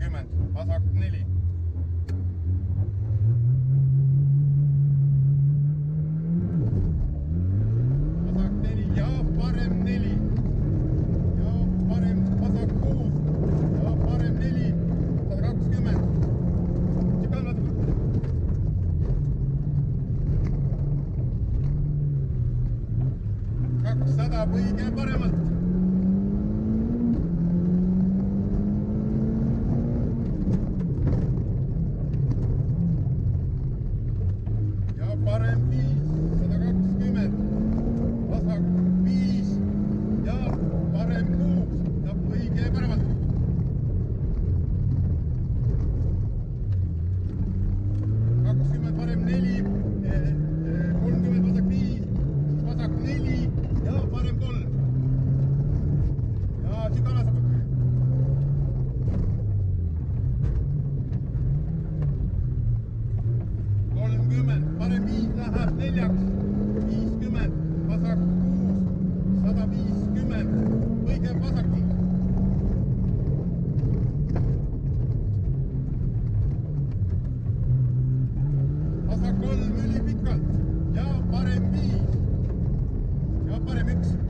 kakskümmend, vasak 4. vasak 4 ja parem 4. ja parem vasak 6 ja parem 4, 120. Tšikal vastu. 200 põige paremalt. Parem 5, 120, vasak 5 ja parem 6, saab õige paremalt. 20 parem 4, 30 vasak 5, vasak 4 ja parem 3. ja Tšikala saab. 30, parem 5 läheb 4-ks, 50, vasak 6, 150, õige vasakul. vasak 3 ülipikalt ja parem 5 ja parem 1.